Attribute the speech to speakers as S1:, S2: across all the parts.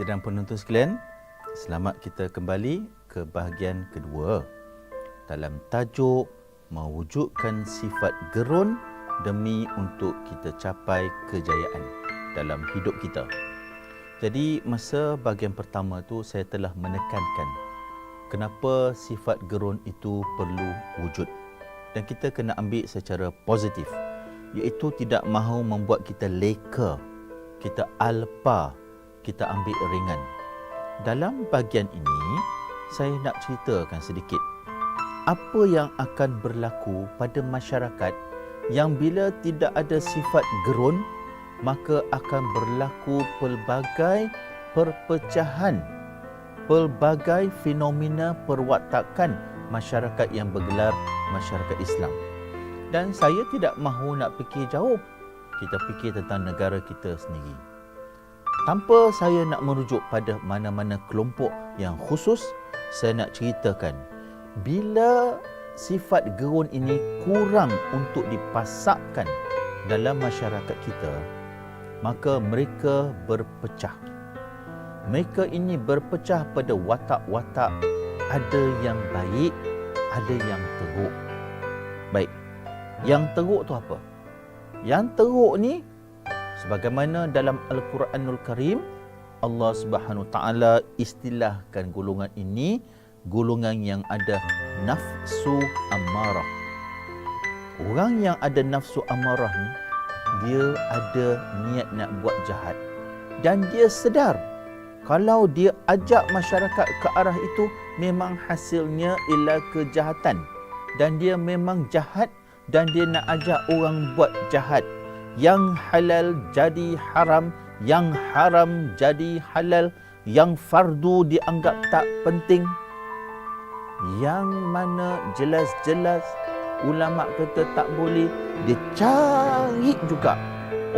S1: Sidang penonton sekalian, selamat kita kembali ke bahagian kedua dalam tajuk mewujudkan sifat gerun demi untuk kita capai kejayaan dalam hidup kita. Jadi masa bahagian pertama tu saya telah menekankan kenapa sifat gerun itu perlu wujud dan kita kena ambil secara positif, iaitu tidak mahu membuat kita leka, kita alpa, kita ambil ringan. Dalam bahagian ini, saya nak ceritakan sedikit apa yang akan berlaku pada masyarakat yang bila tidak ada sifat gerun, maka akan berlaku pelbagai perpecahan, pelbagai fenomena perwatakan masyarakat yang bergelar masyarakat Islam. Dan saya tidak mahu nak fikir jauh, kita fikir tentang negara kita sendiri. Tanpa saya nak merujuk pada mana-mana kelompok yang khusus, saya nak ceritakan bila sifat gerun ini kurang untuk dipasakkan dalam masyarakat kita, maka mereka berpecah. Mereka ini berpecah pada watak-watak, ada yang baik, ada yang teruk. Baik, yang teruk tu apa? Yang teruk ni sebagaimana dalam Al-Quranul Karim, Allah Subhanahu Taala istilahkan golongan ini golongan yang ada nafsu amarah. Orang yang ada nafsu amarah ni, dia ada niat nak buat jahat dan dia sedar kalau dia ajak masyarakat ke arah itu memang hasilnya ialah kejahatan dan dia memang jahat dan dia nak ajak orang buat jahat. Yang halal jadi haram, yang haram jadi halal, yang fardu dianggap tak penting, yang mana jelas-jelas ulama kata tak boleh, dia cari juga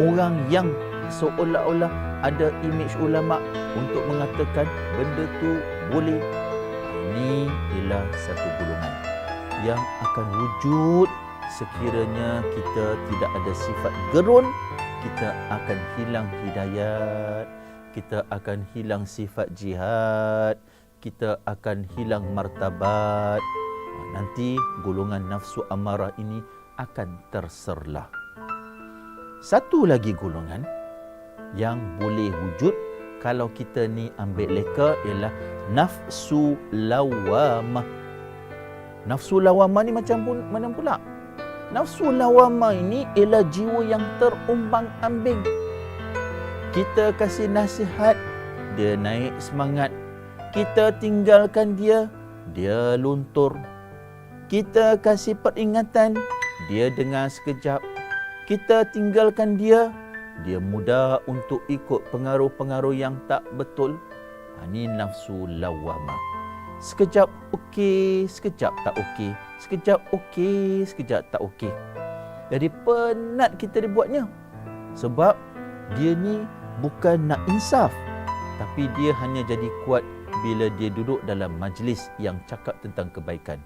S1: orang yang seolah-olah ada imej ulama untuk mengatakan benda tu boleh. Ini ialah satu golongan yang akan wujud sekiranya kita tidak ada sifat gerun. Kita akan hilang hidayat, kita akan hilang sifat jihad, kita akan hilang martabat. Nanti golongan nafsu amarah ini akan terserlah. Satu lagi golongan yang boleh wujud kalau kita ni ambil leka ialah nafsu lawamah. Nafsu lawamah ni macam mana pula? Nafsu lawamah ini ialah jiwa yang terumbang-ambing. Kita kasih nasihat, dia naik semangat. Kita tinggalkan dia, dia luntur. Kita kasih peringatan, dia dengar sekejap. Kita tinggalkan dia, dia mudah untuk ikut pengaruh-pengaruh yang tak betul. Ini nafsu lawamah. Sekejap okey, sekejap tak okey. Sekejap okey, sekejap tak okey. Jadi penat kita dibuatnya. Sebab dia ni bukan nak insaf, tapi dia hanya jadi kuat bila dia duduk dalam majlis yang cakap tentang kebaikan.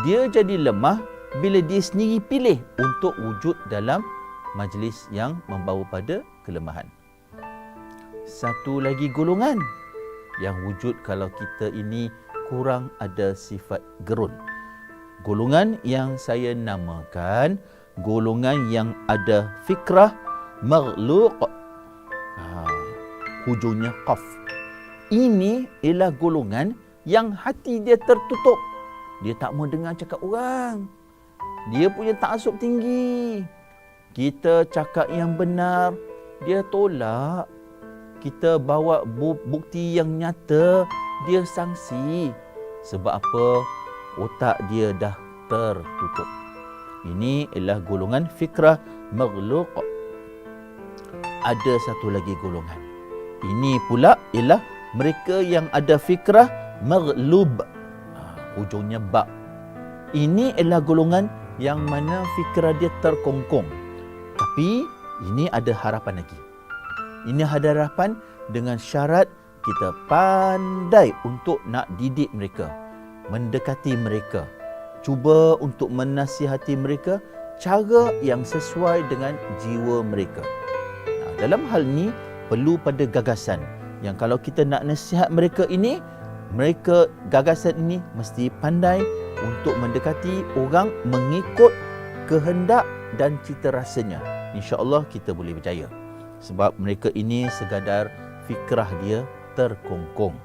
S1: Dia jadi lemah bila dia sendiri pilih untuk wujud dalam majlis yang membawa pada kelemahan. Satu lagi golongan yang wujud kalau kita ini kurang ada sifat gerun. Golongan yang saya namakan golongan yang ada fikrah maghluq. Hujungnya qaf. Ini ialah golongan yang hati dia tertutup. Dia tak mau dengar cakap orang. Dia punya taksub tinggi. Kita cakap yang benar, dia tolak. Kita bawa bukti yang nyata, dia sangsi. Sebab apa? Otak dia dah tertutup. Ini ialah golongan fikrah maghluq. Ada satu lagi golongan. Ini pula ialah mereka yang ada fikrah maghlub. Hujungnya ba. Ini ialah golongan yang mana fikrah dia terkongkong. Tapi ini ada harapan lagi. Ini ada harapan dengan syarat kita pandai untuk nak didik mereka, mendekati mereka, cuba untuk menasihati mereka cara yang sesuai dengan jiwa mereka. Dalam hal ini perlu pada gagasan, yang kalau kita nak nasihat mereka ini, mereka gagasan ini mesti pandai untuk mendekati orang mengikut kehendak dan cita rasanya. InsyaAllah kita boleh berjaya. Sebab mereka ini sekadar fikrah dia terkongkong.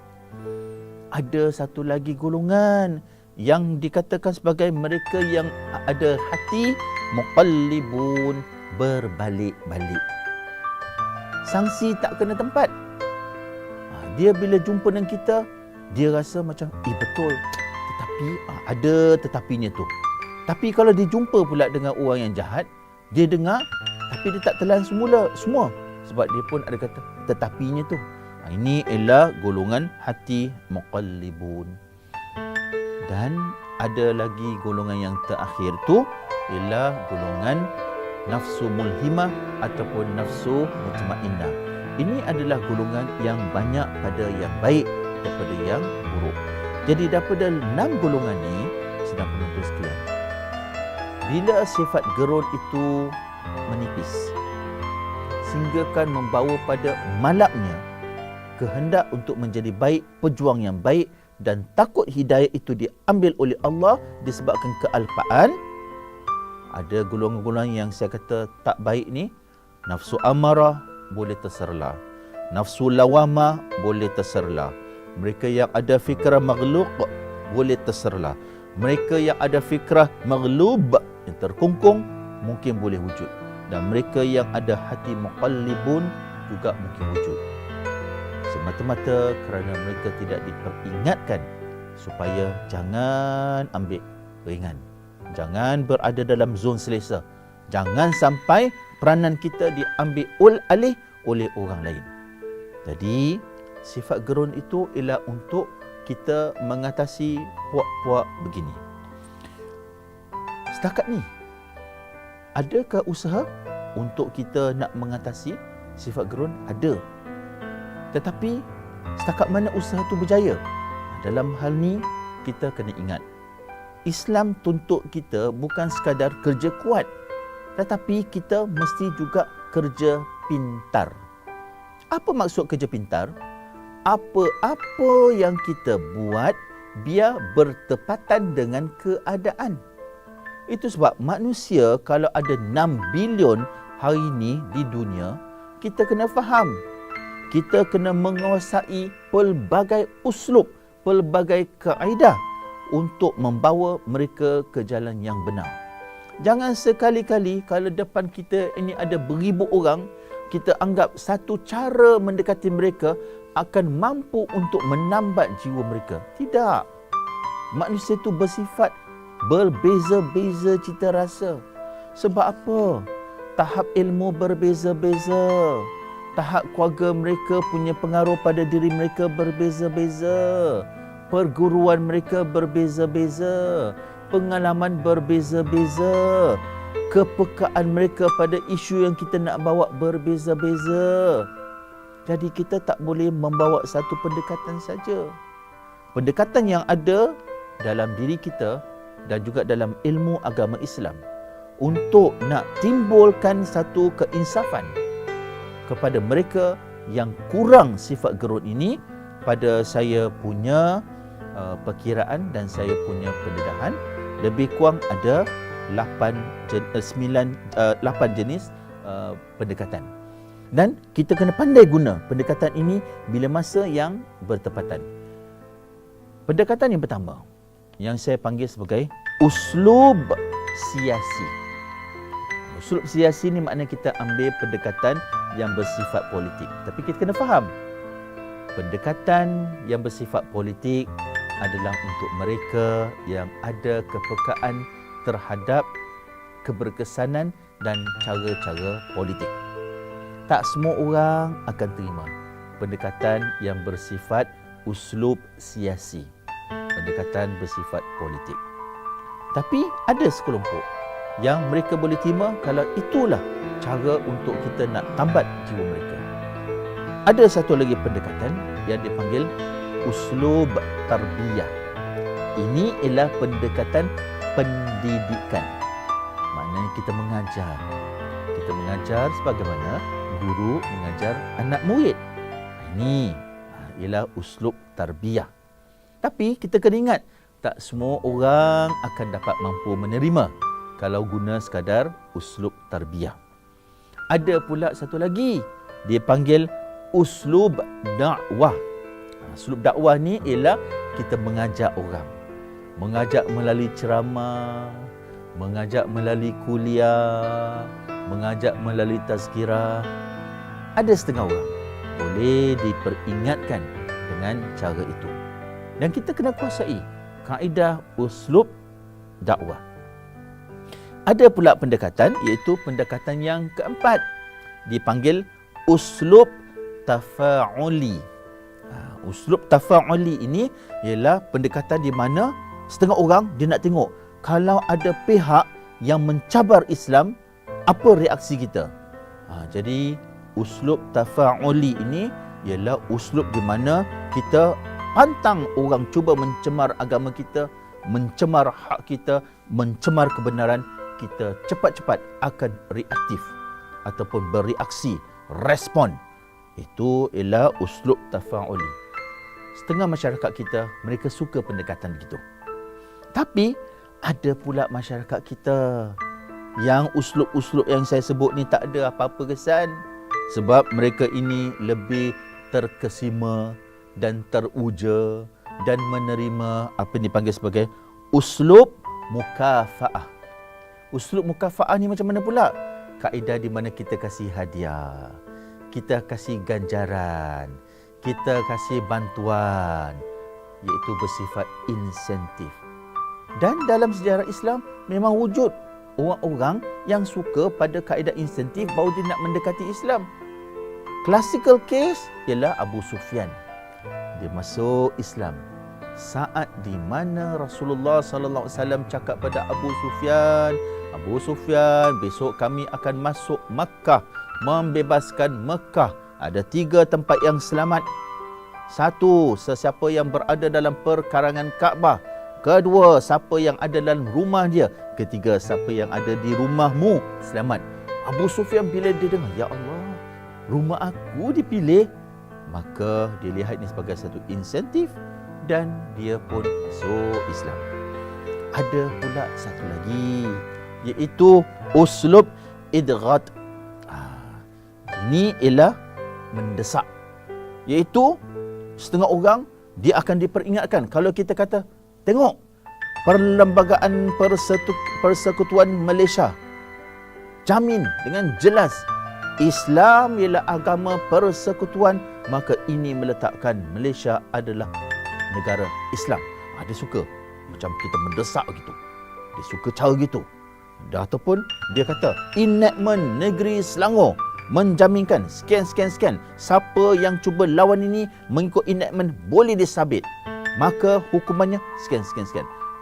S1: Ada satu lagi golongan yang dikatakan sebagai mereka yang ada hati muqallibun, berbalik-balik. Sangsi tak kena tempat. Dia bila jumpa dengan kita, dia rasa macam, betul. Tetapi, ada tetapinya tu. Tapi kalau dia jumpa pula dengan orang yang jahat, dia dengar, tapi dia tak telan semua. Sebab dia pun ada kata, tetapinya tu. Ini ialah golongan hati muqallibun. Dan ada lagi golongan yang terakhir tu ialah golongan nafsu mulhimah ataupun nafsu mutmainnah. Ini adalah golongan yang banyak pada yang baik daripada yang buruk. Jadi daripada 6 golongan ini, sedang penonton sekalian, bila sifat gerun itu menipis, sehinggakan membawa pada malapnya kehendak untuk menjadi baik, pejuang yang baik, dan takut hidayah itu diambil oleh Allah disebabkan kealpaan. Ada golongan-golongan yang saya kata tak baik ni, nafsu amarah boleh terserlah, nafsu lawamah boleh terserlah, mereka yang ada fikrah maghlub boleh terserlah, mereka yang ada fikrah maghlub yang terkungkung mungkin boleh wujud, dan mereka yang ada hati muqallibun juga mungkin wujud. Semata-mata kerana mereka tidak diperingatkan supaya jangan ambil ringan, jangan berada dalam zon selesa, jangan sampai peranan kita diambil alih oleh orang lain. Jadi sifat gerun itu ialah untuk kita mengatasi puak-puak begini. Setakat ni, adakah usaha untuk kita nak mengatasi sifat gerun? Ada. Tetapi setakat mana usaha itu berjaya? Dalam hal ni kita kena ingat, Islam tuntut kita bukan sekadar kerja kuat, tetapi kita mesti juga kerja pintar. Apa maksud kerja pintar? Apa-apa yang kita buat biar bertepatan dengan keadaan. Itu sebab manusia kalau ada 6 bilion hari ini di dunia, kita kena faham, kita kena menguasai pelbagai uslub, pelbagai kaedah untuk membawa mereka ke jalan yang benar. Jangan sekali-kali kalau depan kita ini ada beribu orang, kita anggap satu cara mendekati mereka akan mampu untuk menambat jiwa mereka. Tidak. Manusia itu bersifat berbeza-beza cita rasa. Sebab apa? Tahap ilmu berbeza-beza. Tahap keluarga mereka punya pengaruh pada diri mereka berbeza-beza. Perguruan mereka berbeza-beza. Pengalaman berbeza-beza. Kepekaan mereka pada isu yang kita nak bawa berbeza-beza. Jadi kita tak boleh membawa satu pendekatan saja. Pendekatan yang ada dalam diri kita dan juga dalam ilmu agama Islam untuk nak timbulkan satu keinsafan kepada mereka yang kurang sifat gerun ini, pada saya punya perkiraan dan saya punya pendedahan, lebih kurang ada 8 jenis pendekatan. Dan kita kena pandai guna pendekatan ini bila masa yang bertepatan. Pendekatan yang pertama, yang saya panggil sebagai uslub siasi. Uslub siasi ni maknanya kita ambil pendekatan yang bersifat politik. Tapi kita kena faham, pendekatan yang bersifat politik adalah untuk mereka yang ada kepekaan terhadap keberkesanan dan cara-cara politik. Tak semua orang akan terima pendekatan yang bersifat uslub siasi, pendekatan bersifat politik. Tapi ada sekelompok yang mereka boleh terima kalau itulah cara untuk kita nak tambat jiwa mereka. Ada satu lagi pendekatan yang dipanggil uslub tarbiyah. Ini ialah pendekatan pendidikan. Maknanya kita mengajar. Kita mengajar sebagaimana guru mengajar anak murid. Ini ialah uslub tarbiyah. Tapi kita kena ingat, tak semua orang akan dapat mampu menerima kalau guna sekadar uslub tarbiyah. Ada pula satu lagi, dia panggil uslub dakwah. Uslub dakwah ni ialah kita mengajak orang. Mengajak melalui ceramah, mengajak melalui kuliah, mengajak melalui tazkirah. Ada setengah orang boleh diperingatkan dengan cara itu. Dan kita kena kuasai kaedah uslub dakwah. Ada pula pendekatan, iaitu pendekatan yang keempat, dipanggil uslub tafa'uli. Uslub tafa'uli ini ialah pendekatan di mana setengah orang dia nak tengok kalau ada pihak yang mencabar Islam, apa reaksi kita. Jadi uslub tafa'uli ini ialah uslub di mana kita pantang orang cuba mencemar agama kita, mencemar hak kita, mencemar kebenaran, kita cepat-cepat akan reaktif ataupun bereaksi, respon. Itu ialah uslub tafa'uli. Setengah masyarakat kita, mereka suka pendekatan begitu. Tapi ada pula masyarakat kita yang uslub-uslub yang saya sebut ni tak ada apa-apa kesan, sebab mereka ini lebih terkesima dan teruja dan menerima apa yang dipanggil sebagai uslub mukafa'ah. Uslub mukafa'ah ni macam mana pula? Kaedah di mana kita kasih hadiah, kita kasih ganjaran, kita kasih bantuan, iaitu bersifat insentif. Dan dalam sejarah Islam memang wujud orang-orang yang suka pada kaedah insentif bahawa dia nak mendekati Islam. Classical case ialah Abu Sufyan. Dia masuk Islam saat di mana Rasulullah sallallahu alaihi wasallam cakap pada Abu Sufyan, besok kami akan masuk Makkah, membebaskan Makkah. Ada 3 tempat yang selamat. 1, sesiapa yang berada dalam perkarangan Kaabah. 2, siapa yang ada dalam rumah dia. 3, siapa yang ada di rumahmu selamat. Abu Sufyan bila dia dengar, ya Allah, rumah aku dipilih, maka dia lihat ini sebagai satu insentif dan dia pun masuk Islam. Ada pula satu lagi, iaitu uslub idghat. Ini ialah mendesak. Iaitu setengah orang dia akan diperingatkan. Kalau kita kata, tengok Perlembagaan Persekutuan Malaysia jamin dengan jelas Islam ialah agama persekutuan, maka ini meletakkan Malaysia adalah negara Islam. Dia suka macam kita mendesak gitu. Dia suka cara gitu. Ataupun dia kata enactment negeri Selangor menjaminkan sekian. Siapa yang cuba lawan ini mengikut enactment boleh disabit. Maka hukumannya sekian.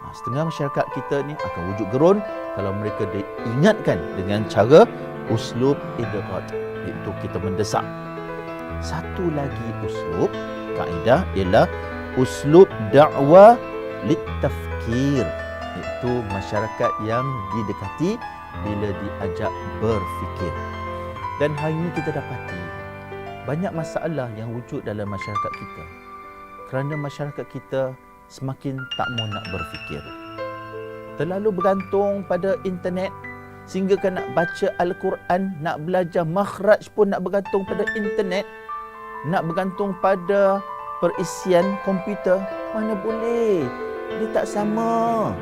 S1: Setengah masyarakat kita ni akan wujud gerun kalau mereka diingatkan dengan cara uslub idghat, iaitu kita mendesak. Satu lagi uslub kaedah ialah uslub dakwah litafkir, iaitu masyarakat yang didekati bila diajak berfikir. Dan hari ini kita dapati banyak masalah yang wujud dalam masyarakat kita kerana masyarakat kita semakin tak mahu nak berfikir. Terlalu bergantung pada internet sehingga kan nak baca Al-Quran, nak belajar makhraj pun nak bergantung pada internet, nak bergantung pada perisian komputer. Mana boleh? Dia tak sama.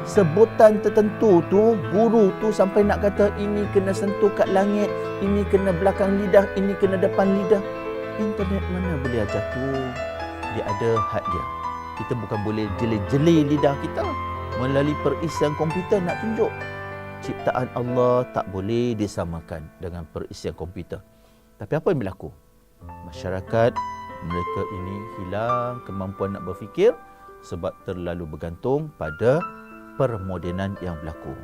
S1: Sebutan tertentu tu, guru tu sampai nak kata ini kena sentuh kat langit, ini kena belakang lidah, ini kena depan lidah. Internet mana boleh ajar tu? Dia ada had dia. Kita bukan boleh jeli-jeli lidah kita melalui perisian komputer nak tunjuk. Ciptaan Allah tak boleh disamakan dengan perisian komputer. Tapi apa yang berlaku? Masyarakat mereka ini hilang kemampuan nak berfikir sebab terlalu bergantung pada permodenan yang berlaku.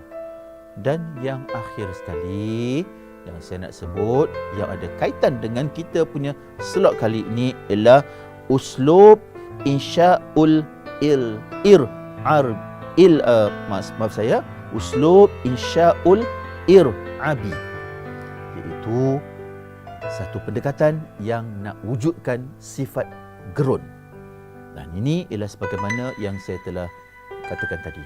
S1: Dan yang akhir sekali yang saya nak sebut yang ada kaitan dengan kita punya slot kali ini ialah uslub insya'ul uslub insya'ul ir'abi, iaitu satu pendekatan yang nak wujudkan sifat gerun. Dan ini ialah sebagaimana yang saya telah katakan tadi.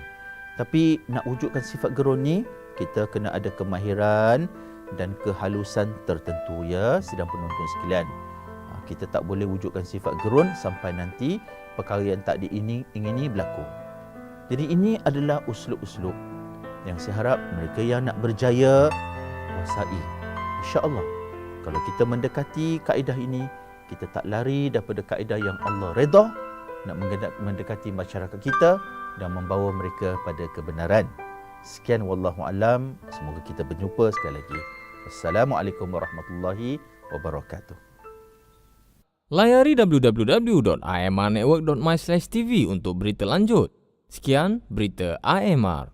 S1: Tapi nak wujudkan sifat gerun ni, kita kena ada kemahiran dan kehalusan tertentu ya, sidang penonton sekalian. Kita tak boleh wujudkan sifat gerun sampai nanti perkara yang tak diingini berlaku. Jadi ini adalah uslub-uslub yang saya harap mereka yang nak berjaya kuasai. InsyaAllah, kalau kita mendekati kaedah ini, kita tak lari daripada kaedah yang Allah redha, nak mendekati masyarakat kita dan membawa mereka pada kebenaran. Sekian wallahu alam. Semoga kita berjumpa sekali lagi. Assalamualaikum warahmatullahi wabarakatuh.
S2: Layari www.amarnetwork.my/tv untuk berita lanjut. Sekian berita AMR.